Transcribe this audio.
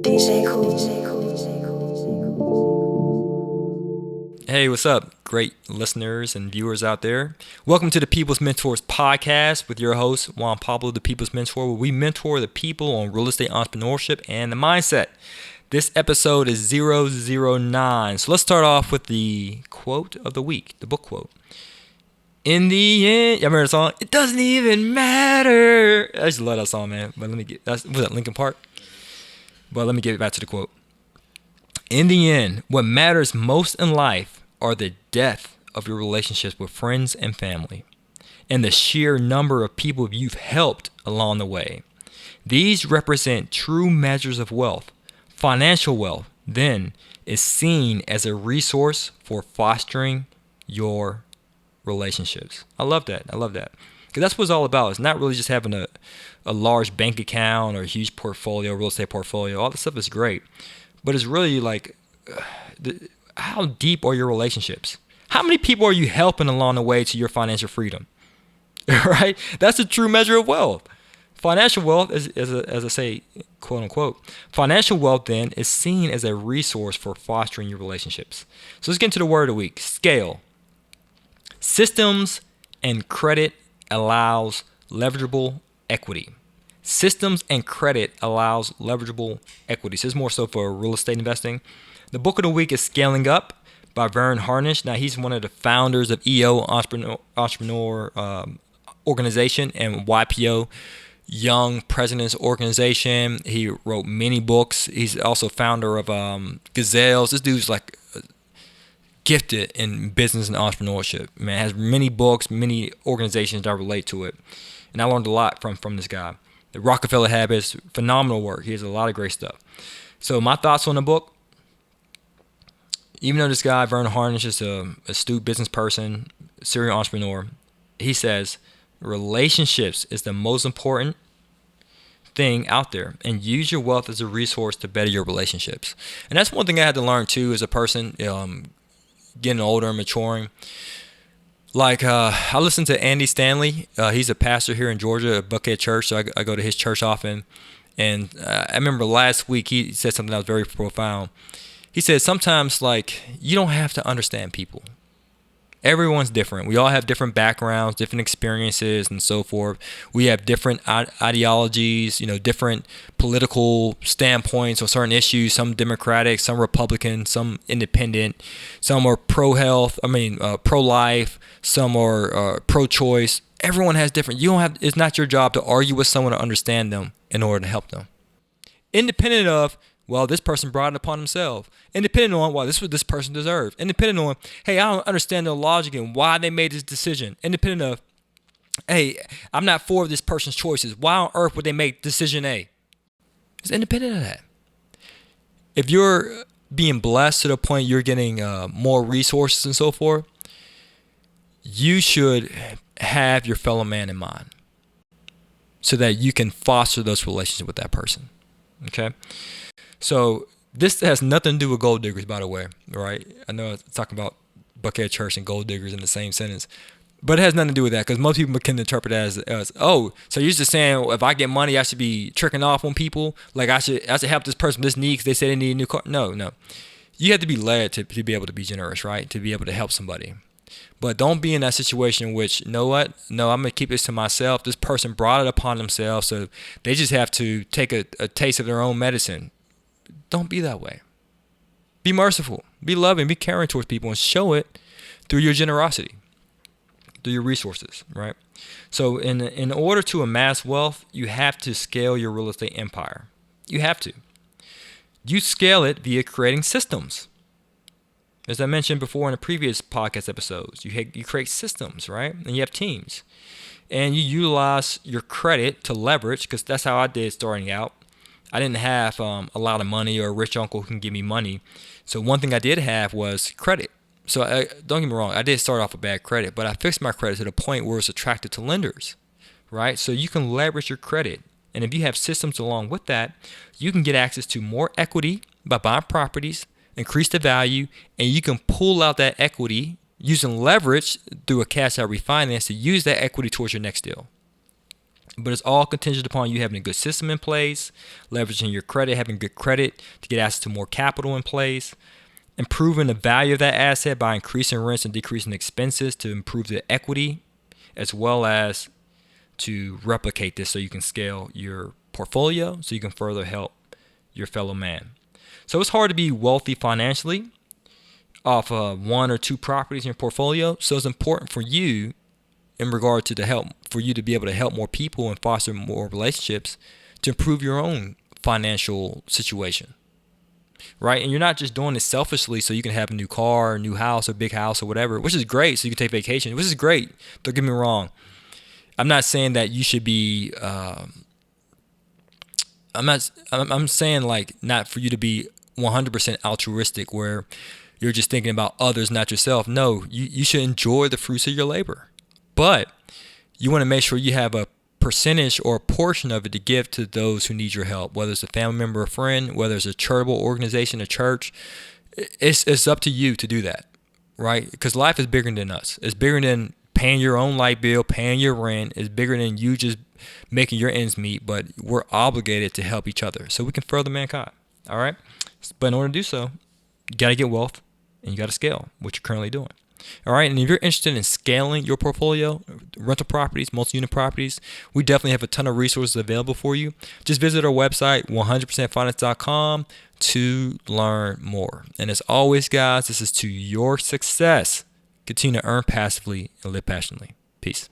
Hey, what's up, great listeners and viewers out there? Welcome to the People's Mentors podcast with your host, Juan Pablo, the People's Mentor, where we mentor the people on real estate entrepreneurship and the mindset. This episode is 009. So let's start off with the quote of the week, the book quote. In the end, y'all remember the song? It doesn't even matter. I just love that song, man. But was that Linkin Park? But let me get back to the quote. In the end, what matters most in life are the depth of your relationships with friends and family, and the sheer number of people you've helped along the way. These represent true measures of wealth. Financial wealth, then, is seen as a resource for fostering your relationships. I love that. Because that's what it's all about. It's not really just having a large bank account or a huge portfolio, real estate portfolio. All that stuff is great. But it's really like, how deep are your relationships? How many people are you helping along the way to your financial freedom? Right? That's a true measure of wealth. Financial wealth, as I say, quote unquote, financial wealth then is seen as a resource for fostering your relationships. So let's get into the word of the week, scale. Systems and credit allows leverageable equity. Systems and credit allows leverageable equity. So it's more so for real estate investing. The book of the week is Scaling Up by Vern Harnish. Now, he's one of the founders of EO Entrepreneur Organization and YPO, Young Presidents Organization. He wrote many books. He's also founder of Gazelles. This dude's like gifted in business and entrepreneurship. Man, has many books, many organizations that relate to it. And I learned a lot from this guy. The Rockefeller Habits, phenomenal work. He has a lot of great stuff. So my thoughts on the book, even though this guy, Vern Harnish, is an astute business person, serial entrepreneur, he says relationships is the most important thing out there, and use your wealth as a resource to better your relationships. And that's one thing I had to learn too as a person, getting older and maturing. Like, I listen to Andy Stanley. He's a pastor here in Georgia at Buckhead Church, so I go to his church often. And I remember last week he said something that was very profound. He said sometimes, like, you don't have to understand people. Everyone's different. We all have different backgrounds, different experiences, and so forth. We have different ideologies, different political standpoints on certain issues. Some Democratic, some Republican, some independent. Some are pro-health. Pro-life. Some are pro-choice. Everyone has different. It's not your job to argue with someone to understand them in order to help them. Independent of, well, this person brought it upon himself. Independent on, well, this is what this person deserves. Independent on, hey, I don't understand the logic and why they made this decision. Independent of, hey, I'm not for this person's choices. Why on earth would they make decision A? It's independent of that. If you're being blessed to the point you're getting more resources and so forth, you should have your fellow man in mind so that you can foster those relationships with that person. Okay? So this has nothing to do with gold diggers, by the way, right? I know I'm talking about Buckhead Church and gold diggers in the same sentence, but it has nothing to do with that because most people can interpret that as oh, so you're just saying if I get money, I should be tricking off on people, like I should help this person with this need because they say they need a new car. No. You have to be led to be able to be generous, right? To be able to help somebody. But don't be in that situation in which, you know what? No, I'm going to keep this to myself. This person brought it upon themselves, so they just have to take a taste of their own medicine. Don't be that way. Be merciful. Be loving. Be caring towards people and show it through your generosity, through your resources, right? So in order to amass wealth, you have to scale your real estate empire. You have to. You scale it via creating systems. As I mentioned before in the previous podcast episodes, you create systems, right? And you have teams. And you utilize your credit to leverage, because that's how I did starting out. I didn't have a lot of money or a rich uncle who can give me money. So one thing I did have was credit. So don't get me wrong, I did start off with bad credit, but I fixed my credit to the point where it's attractive to lenders, right? So you can leverage your credit. And if you have systems along with that, you can get access to more equity by buying properties, increase the value, and you can pull out that equity using leverage through a cash out refinance to use that equity towards your next deal. But it's all contingent upon you having a good system in place, leveraging your credit, having good credit to get access to more capital in place, improving the value of that asset by increasing rents and decreasing expenses to improve the equity, as well as to replicate this so you can scale your portfolio so you can further help your fellow man. So it's hard to be wealthy financially off of one or two properties in your portfolio. So it's important for you, in regard to the help, for you to be able to help more people and foster more relationships to improve your own financial situation, right? And you're not just doing this selfishly so you can have a new car, a new house, a big house or whatever, which is great, so you can take vacation, which is great. Don't get me wrong. I'm not saying that you should be, I'm saying like not for you to be 100% altruistic where you're just thinking about others, not yourself. No, you should enjoy the fruits of your labor. But you want to make sure you have a percentage or a portion of it to give to those who need your help, whether it's a family member, a friend, whether it's a charitable organization, a church. It's up to you to do that, right? Because life is bigger than us. It's bigger than paying your own light bill, paying your rent. It's bigger than you just making your ends meet, but we're obligated to help each other so we can further mankind, all right? But in order to do so, you got to get wealth and you got to scale, what you're currently doing. All right, and if you're interested in scaling your portfolio, rental properties, multi-unit properties, we definitely have a ton of resources available for you. Just visit our website, 100percentfinance.com, to learn more. And as always, guys, this is to your success. Continue to earn passively and live passionately. Peace.